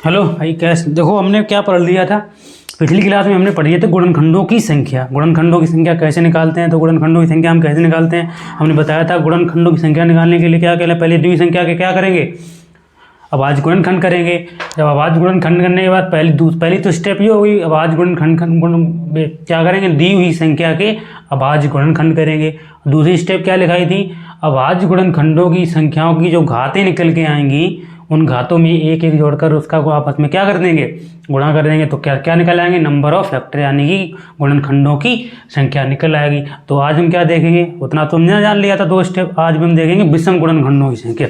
Hello भाई, कैसे? देखो, हमने क्या पढ़ लिया था पिछली क्लास में। हमने पढ़ी थी गुणनखंडों की संख्या। गुणनखंडों की संख्या कैसे निकालते हैं, तो गुणनखंडों की संख्या हम कैसे निकालते हैं हमने बताया था। गुणनखंडों की संख्या निकालने के लिए क्या करें, पहले द्वि संख्या के क्या करेंगे, अभाज्य गुणनखंड करेंगे। जब अभाज्य गुणनखंड करने के बाद पहली तो स्टेप ये होगी, अभाज्य गुणनखंड क्या करेंगे, दी हुई संख्या के अभाज्य गुणनखंड करेंगे। दूसरी स्टेप क्या लिखाई थी, अभाज्य गुणनखंडों की संख्याओं की जो घातें निकल के आएंगी उन घातों में एक एक जोड़कर उसका को आपस में क्या कर देंगे, गुणा कर देंगे। तो क्या क्या निकल आएंगे, नंबर ऑफ फैक्टर, यानी कि गुणनखंडों की संख्या निकल आएगी। तो आज हम क्या देखेंगे, उतना तो हमने जान लिया था 2 स्टेप। आज भी हम देखेंगे विषम गुणनखंडों की संख्या,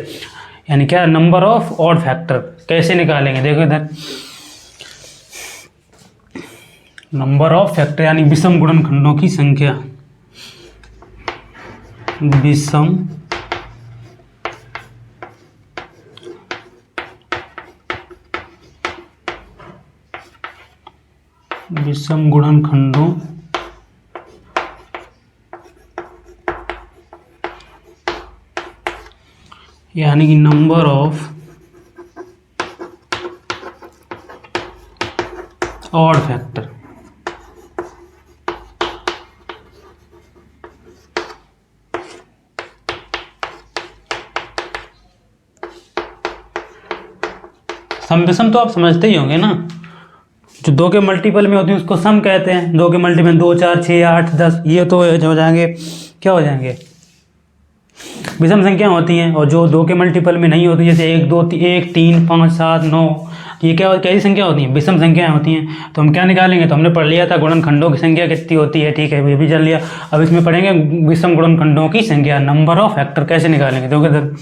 यानी क्या, नंबर ऑफ ऑड फैक्टर कैसे निकालेंगे। देखो इधर, नंबर ऑफ फैक्टर यानी विषम गुणनखंडों की संख्या, विषम गुणनखंडों यानी कि नंबर ऑफ ऑड फैक्टर। सम विषम तो आप समझते ही होंगे ना, जो 2 के मल्टीपल में होती है उसको सम कहते हैं। 2 के मल्टीपल में 2, 4, 6, 8, 10, ये तो हो जाएंगे, क्या हो जाएंगे, विषम संख्या होती हैं। और जो 2 के मल्टीपल में नहीं होती, जैसे 1, 2, 1, 3, 5, 7, 9, ये क्या कैसी संख्या होती हैं, विषम संख्याएं होती हैं। तो हम क्या निकालेंगे, तो हमने पढ़ लिया था गुणनखंडों की संख्या कितनी होती है, ठीक है, ये भी जान लिया। अब इसमें पढ़ेंगे विषम गुणनखंडों की संख्या, नंबर ऑफ फैक्टर कैसे निकालेंगे। देखो इधर,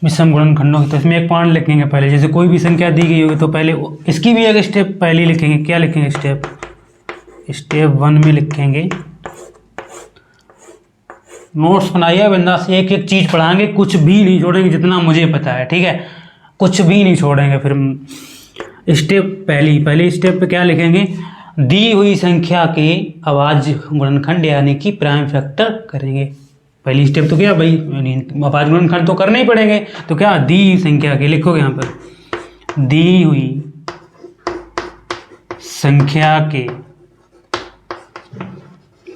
विषम गुणनखंडों की, तो इसमें एक पॉइंट लिखेंगे पहले। जैसे कोई भी संख्या दी गई होगी तो पहले इसकी भी एक स्टेप पहले लिखेंगे। क्या लिखेंगे, स्टेप 1 में लिखेंगे। नोट्स बनाइए बिंदास, एक एक चीज पढ़ाएंगे, कुछ भी नहीं छोड़ेंगे, जितना मुझे पता है, ठीक है, कुछ भी नहीं छोड़ेंगे। फिर स्टेप पहली स्टेप पे क्या लिखेंगे, दी हुई संख्या के अभाज्य गुणनखंड यानी कि प्राइम फैक्टर करेंगे। पहली स्टेप तो क्या भाई, अभाज्य गुणनखंड तो करने ही पड़ेंगे। तो क्या, दी हुई संख्या के, लिखोगे यहाँ पर, दी हुई संख्या के,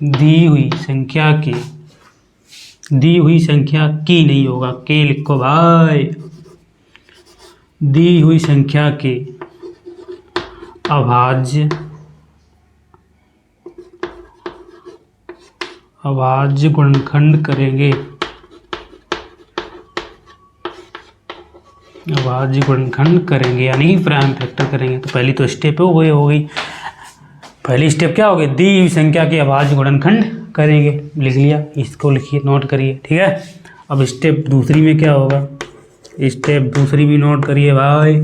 दी हुई संख्या की नहीं होगा, के लिखो भाई, दी हुई संख्या के अभाज्य गुणनखंड करेंगे, अभाज्य गुणनखंड करेंगे यानी कि प्राइम फैक्टर करेंगे। तो पहली तो स्टेप है वो हो गई। पहली स्टेप क्या होगी, दी हुई संख्या के अभाज्य गुणनखंड करेंगे, लिख लिया, इसको लिखिए, नोट करिए, ठीक है। अब स्टेप दूसरी में क्या होगा, स्टेप दूसरी भी नोट करिए भाई,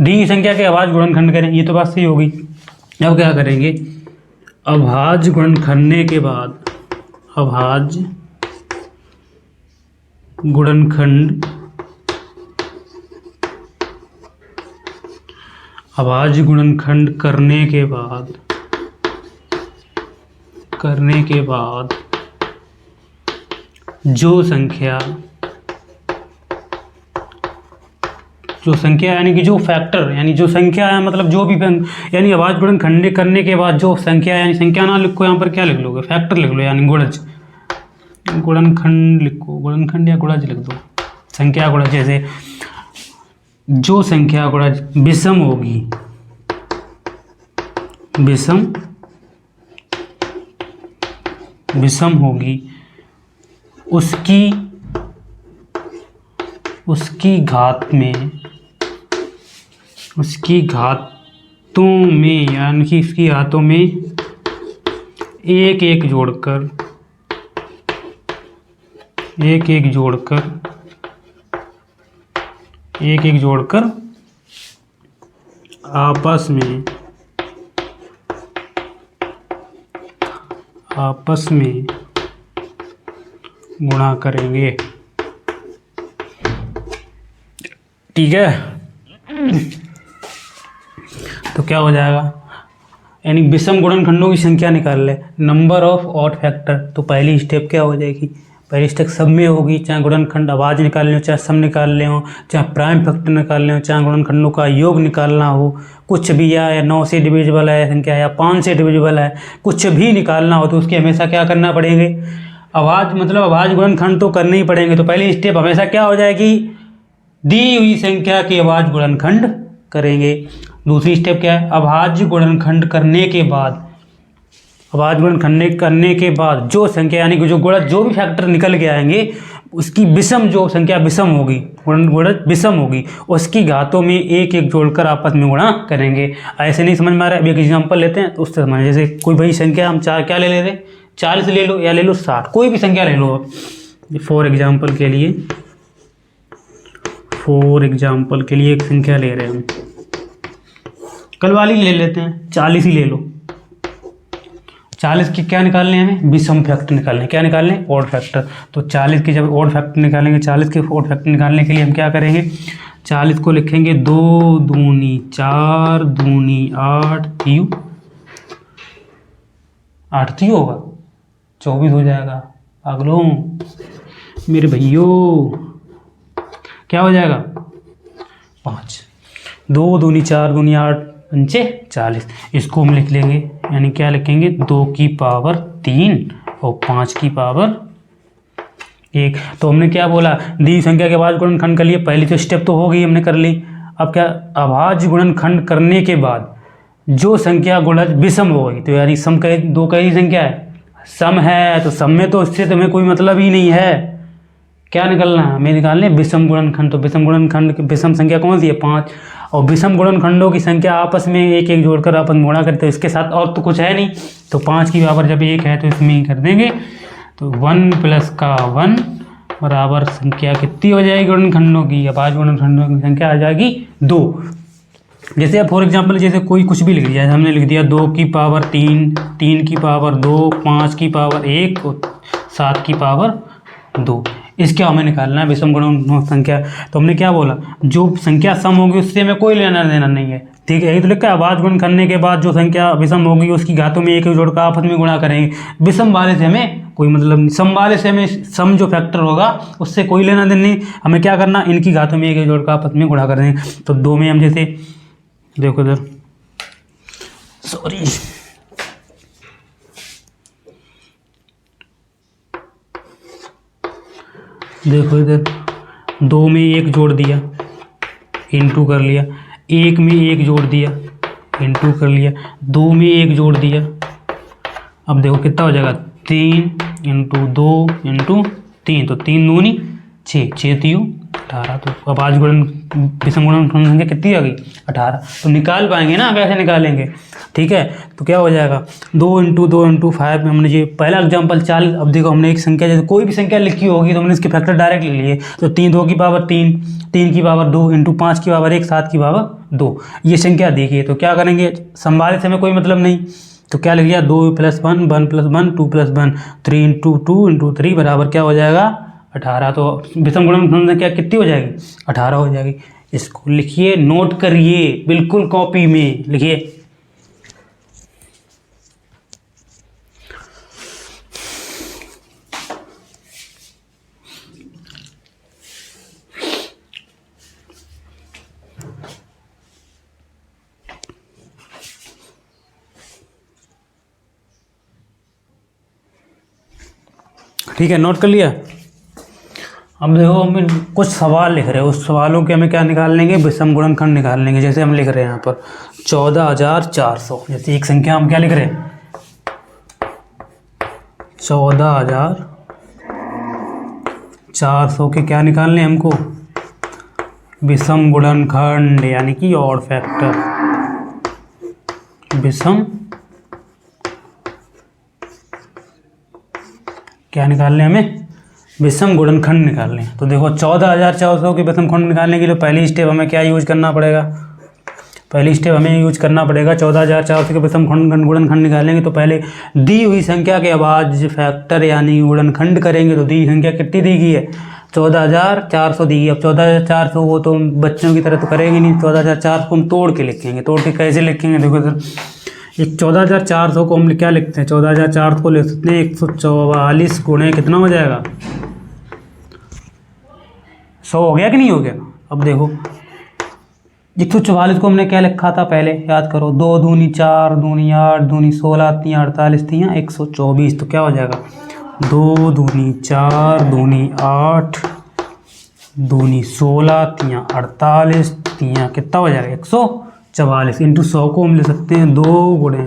दी हुई संख्या के अभाज्य गुणनखंड करें, ये तो बात सही होगी। अब क्या करेंगे, अभाज्य गुणनखंड के बाद अभाज्य गुणनखंड करने के बाद जो संख्या यानी कि जो फैक्टर, यानी जो संख्या है, मतलब जो भी, यानी अभाज्य गुणनखंड करने के बाद जो संख्या, यानी संख्या ना लिखो यहाँ पर, क्या लिख लोगे, फैक्टर लिख लो, यानी गुणज, गुणनखंड लिखो, गुणनखंड या गुणज लिख दो, संख्या गुणज। जैसे जो संख्या गुणज विषम होगी, विषम होगी, उसकी घातों में, यानी कि इसकी घातों में एक एक जोड़कर आपस में गुणा करेंगे, ठीक है। तो क्या हो जाएगा, यानी विषम गुणनखंडों की संख्या निकाल ले, नंबर ऑफ ऑड फैक्टर। तो पहली स्टेप क्या हो जाएगी, पहली स्टेप सब में होगी, चाहे गुणनखंड आवाज निकालनी हो, चाहे सम निकालने हो, चाहे प्राइम फैक्टर निकालने हो, चाहे गुणनखंडों का योग निकालना हो, कुछ भी, या 9 से डिविजिबल है संख्या या 5 से डिविजिबल है, कुछ भी निकालना हो तो उसकी हमेशा क्या करना पड़ेंगे, आवाज मतलब आवाज गुणनखंड तो करने ही पड़ेंगे। तो पहली स्टेप हमेशा क्या हो जाएगी, दी हुई संख्या की आवाज गुणनखंड करेंगे। दूसरी स्टेप क्या है, अभाज्य गुणनखंड करने के बाद, अभाज्य गुणनखंड करने के बाद जो संख्या यानी कि जो गुणज जो भी फैक्टर निकल के आएंगे उसकी विषम, जो संख्या विषम होगी, गुणज विषम होगी, उसकी घातों में एक एक जोड़कर आपस में गुणा करेंगे। ऐसे नहीं समझ में आ रहा है, अभी एक एग्जाम्पल लेते हैं तो उससे समझ, जैसे कोई बड़ी संख्या हम चार क्या ले लेते हैं, 40 ले लो या ले लो 60, कोई भी संख्या ले लो। फॉर एग्जाम्पल के लिए एक संख्या ले रहे हैं हम, कल वाली ले लेते हैं, 40 ही ले लो। 40 के क्या निकालने हैं हमें, विषम फैक्टर निकालने, क्या निकालने, ऑड फैक्टर। तो 40 के जब ऑड फैक्टर निकालेंगे, 40 के ऑड फैक्टर निकालने के लिए हम क्या करेंगे, 40 को लिखेंगे 2 दूनी 4 दूनी 8 तियु 8 तियु होगा 24 हो जाएगा। अगलो मेरे भैयों क्या हो जाएगा, 5, 2 दूनी 4 दूनी 8 पंचे 40। इसको हम लिख लेंगे, यानी क्या लिखेंगे, 2 की पावर 3 और 5 की पावर 1। तो हमने क्या बोला, दी संख्या के बाद गुणनखंड कर लिए, पहली तो स्टेप तो हो गई, हमने कर ली। अब क्या, अभाज्य गुणनखंड करने के बाद जो संख्या गुणज विषम हो गई, तो यानी सम कई दो कई संख्या है, सम है, तो सम में तो इससे तुम्हें कोई मतलब ही नहीं है। क्या निकलना है हमें, निकालने विषम गुणनखंड। तो विषम गुणनखंड की विषम संख्या कौन सी है, 5। और विषम गुणनखंडों की संख्या आपस में एक एक जोड़कर आपस में गुणा करते हैं, इसके साथ और तो कुछ है नहीं। तो 5 की पावर जब 1 है तो इसमें ही कर देंगे। तो 1 + का 1 बराबर संख्या कितनी हो जाएगी गुणनखंडों की, अभाज्य गुणनखंडों की संख्या आ जाएगी 2। जैसे अब फॉर एग्जाम्पल जैसे कोई कुछ भी लिख दिया, हमने लिख दिया 2 की पावर 3, 3 की पावर 2, 5 की पावर 1 और 7 की पावर 2। इसके हमें निकालना है विषम गुणन संख्या। तो हमने क्या बोला, जो संख्या सम होगी उससे हमें कोई लेना देना नहीं है, ठीक है। यही तो लिखा है, अभाज्य गुणन करने के बाद जो संख्या विषम होगी उसकी घातों में एक एक जोड़कर आपस में गुणा करेंगे। विषम वाले से हमें कोई मतलब नहीं, सम वाले से हमें सम जो फैक्टर होगा उससे कोई लेना देना नहीं। हमें क्या करना, इनकी घातों में एक एक जोड़कर आपस में गुणा कर देंगे। तो 2 में हम जैसे देखो इधर, सॉरी देखो इधर, 2 में 1 जोड़ दिया, इंटू कर लिया, 1 में 1 जोड़ दिया, इंटू कर लिया, 2 में 1 जोड़ दिया। अब देखो कितना हो जाएगा, 3 × 2 × 3, तो 3 दूनी 6, 6 तियु 18। तो अब आज विषम गुणनखंड संख्या कितनी आ गई, 18। तो निकाल पाएंगे ना, कैसे निकालेंगे, ठीक है। तो क्या हो जाएगा, 2 × 2 × 5 में हमने ये पहला एग्जाम्पल 40। अब देखो हमने एक संख्या, जैसे कोई भी संख्या लिखी होगी तो हमने इसके फैक्टर डायरेक्ट ले लिए। तो 3 2 की पावर 3, 3 की पावर 2 × 5 की पावर 1, 7 की पावर 2, ये संख्या देखिए। तो क्या करेंगे, संभाले से हमें कोई मतलब नहीं, तो क्या लिख लिया, 2 + 1 1 + 1 2 + 1 3 × 2 × 3 बराबर क्या हो जाएगा, 18। तो विषम गुणनखंड संख्या कितनी हो जाएगी, 18 हो जाएगी। इसको लिखिए, नोट करिए, बिल्कुल कॉपी में लिखिए। ठीक है, नोट कर लिया। अब देखो हम कुछ सवाल लिख रहे हैं, उस सवालों के हमें क्या निकाल लेंगे, विषम गुणनखंड निकाल लेंगे। जैसे हम लिख रहे हैं यहाँ पर 14,400, जैसे एक संख्या हम क्या लिख रहे हैं, 14,400 के क्या निकालने हमको, विषम गुणनखंड यानी कि ऑड फैक्टर, विषम क्या निकालने हमें, विषम गुणनखंड निकालने। तो देखो 14,400 के विषम गुणनखंड निकालने के लिए पहली स्टेप हमें क्या यूज करना पड़ेगा, पहली स्टेप हमें यूज करना पड़ेगा 14,400 के विषम गुणनखंड निकालेंगे। तो पहले दी हुई संख्या के अभाज्य फैक्टर यानी गुणनखंड करेंगे। तो दी संख्या कितनी दी गई है, 14,400 दी गई। अब 14,400 वो तो बच्चों की तरह तो करेंगे नहीं, 14,400 को हम तोड़ के लिखेंगे। तोड़ के कैसे लिखेंगे, देखो इधर एक 14,400 को हम क्या लिखते हैं, 14,400 को लिख सकते हैं 144 गुणे कितना हो जाएगा, 100 हो गया कि नहीं हो गया। अब देखो 144 को हमने क्या लिखा था पहले, याद करो, 2 दूनी 4 दूनी 8 दूनी 16 3 48 3 124। तो क्या हो जाएगा, 2 दूनी 4 दूनी 8 दूनी 16 3 48 3 कितना हो जाएगा 144 इंटू 100 को हम ले सकते हैं 2 गुणे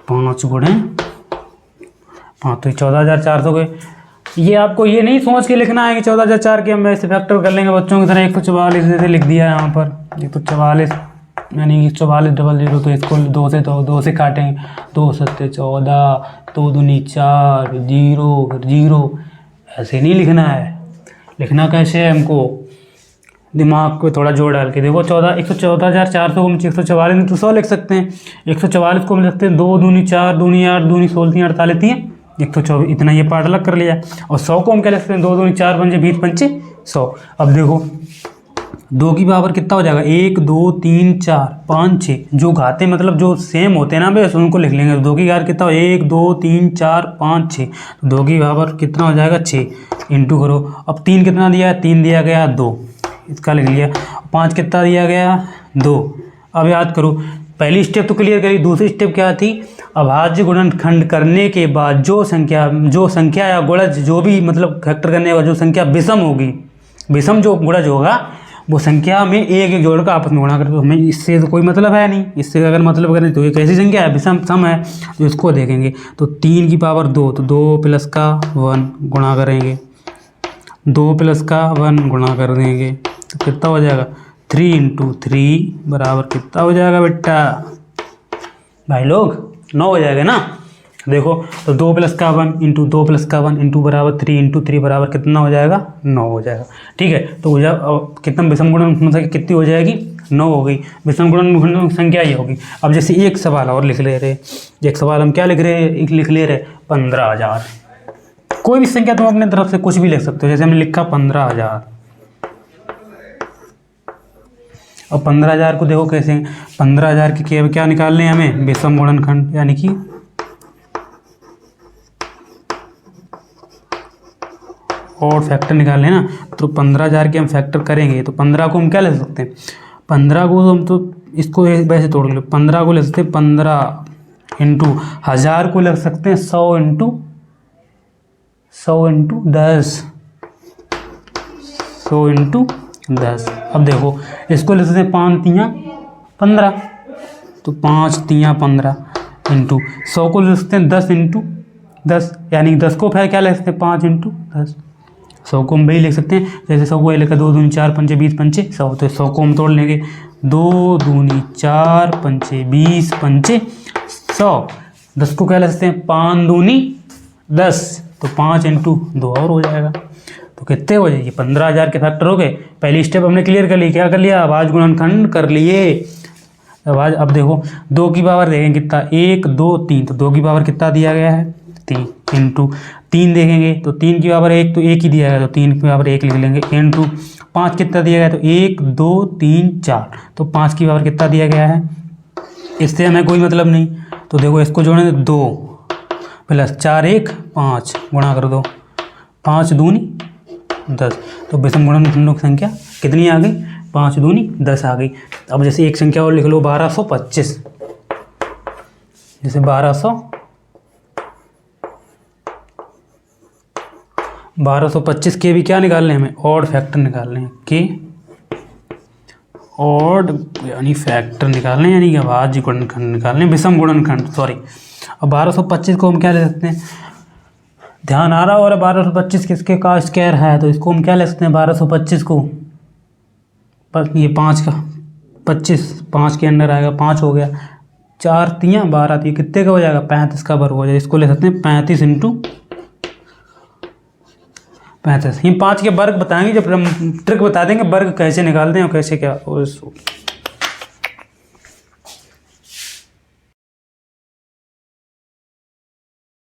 5 गुणे 5। तो 14,400 के, ये आपको ये नहीं सोच के लिखना है कि 14,004 के हम ऐसे फैक्टर कर लेंगे बच्चों की तरह 144 जैसे लिख दिया यहाँ पर 144 यानी 4400। तो इसको 2 से काटेंगे, 2 7 14 2 दूनी 4 0 0। ऐसे नहीं लिखना है, लिखना कैसे है हमको, दिमाग को थोड़ा जोड़ डाल के देखो। 114,400 को हम 144 में 100 लिख सकते हैं। 144 को हम लिखते हैं 2 दूनी 4 दूनी 8 दूनी 16 3 48 3 124। इतना ये पार्ट अलग कर लिया। और 100 को हम क्या लिखते हैं, 2 दूनी 4 पंजे 20 पंचे 100। अब देखो 2 की पावर कितना हो जाएगा, 1 2 3 4 5 6। जो घाते मतलब जो सेम होते हैं ना बस उनको लिख लेंगे। 2 की पावर कितना हो, 1 2 3 4 5 6। 2 की पावर कितना हो जाएगा 6 इंटू करो। अब 3 कितना दिया है, 3 दिया गया 2, इसका लिख लिया। 5 कितना दिया गया 2। अब याद करो पहली स्टेप तो क्लियर करी, दूसरी स्टेप क्या थी, अभाज्य गुणनखंड करने के बाद जो संख्या या गुणज जो भी मतलब फैक्टर करने के बाद जो संख्या विषम होगी, विषम जो गुणज होगा वो संख्या में एक जोड़ का आपस में गुणा करते। तो हमें इससे तो कोई मतलब है नहीं, इससे अगर मतलब करें तो ये कैसी संख्या है, विषम सम है, तो इसको देखेंगे। तो 3 की पावर 2, तो 2 प्लस का 1 गुणा करेंगे, 2 प्लस का 1 गुणा कर देंगे, तो कितना हो जाएगा 3 इंटू 3 बराबर कितना हो जाएगा बेटा भाई लोग, 9 हो जाएगा ना। देखो तो 2 प्लस का 1 इंटू 2 प्लस का 1 इंटू बराबर 3 इंटू 3 बराबर कितना हो जाएगा 9 हो जाएगा। ठीक है, तो जब कितना विषम गुणनखंड संख्या कितनी हो जाएगी 9 हो गई। विषम गुणनखंड संख्या ये होगी। अब जैसे एक सवाल और लिख ले रहे, एक सवाल हम क्या लिख रहे 15,000। कोई भी संख्या तुम अपने तरफ से कुछ भी लिख सकते हो, जैसे हमने लिखा 15,000। अब 15,000 को देखो कैसे, 15,000 की क्या निकालने हैं हमें, विषम गुणनखंड यानी कि और फैक्टर निकालने ना। तो 15,000 के हम फैक्टर करेंगे तो 15 को हम क्या ले सकते हैं, 15 को हम तो इसको वैसे तोड़ लो, 15 को ले सकते हैं 15 इंटू 1000 को लग सकते हैं 100 इंटू 10, 100 इंटू 10। अब देखो इसको ले सकते हैं 5 तियाँ 15, तो 5 तियाँ 15 इंटू 100 को ले सकते हैं 10 इंटू 10, यानी 10 को फिर क्या ले सकते हैं 5 इंटू 10। 100 को हम वही लिख सकते हैं, जैसे 100 को ये लिखा 2 दूनी 4 पंचे 20 पंचे 100। तो 100 को हम तोड़ लेंगे, 2 दूनी 4 पंचे 20 पंचे 100। 10 को क्या ले सकते हैं 5 दूनी 10, तो 5 इंटू 2 और हो जाएगा। तो कितने हो जाएगी 15,000 के फैक्टर हो गए। पहली स्टेप हमने क्लियर कर ली, क्या कर लिया, अभाज्य गुणनखंड कर लिए। अब देखो 2 की पावर देखेंगे कितना, 1 2 3, तो 2 की पावर कितना दिया गया है 3 इंटू 3 देखेंगे तो 3 की पावर 1, तो 1 ही दिया गया, तो 3 की पावर 1 लिख लेंगे इंटू 5 कितना दिया गया, तो 1 2 3 4, तो 5 की पावर कितना दिया गया है, इससे हमें कोई मतलब नहीं। तो देखो इसको जोड़ेंगे 2 प्लस 4 1 5 गुणा कर दो, 5 दूनी 10। तो विषम गुणनखंडों की संख्या कितनी आ गई, 5 दूनी 10 आ गई। अब जैसे एक संख्या और लिख लो 1225, जैसे 1225 के भी क्या निकालने हैं हमें, ऑड फैक्टर निकालने हैं, के ऑड यानी फैक्टर निकालने हैं, यानी कि अभाज्य गुणनखंड निकालने, विषम गुणनखंड सॉरी। अब 1225 को हम क्या ले सकते हैं, ध्यान आ रहा हो, और 1225 किसके का स्क्वायर है, तो इसको हम क्या ले सकते हैं 1225 को, पर ये 5 का 25 5 के अंदर आएगा, 5 हो गया, 4 तियाँ 12, तो ये कितने का हो जाएगा 35 का वर्ग हो जाएगा। इसको ले सकते हैं 35 इंटू 35। ये 5 के वर्ग बताएंगे, जब हम ट्रिक बता देंगे वर्ग कैसे निकालते हैं और कैसे क्या।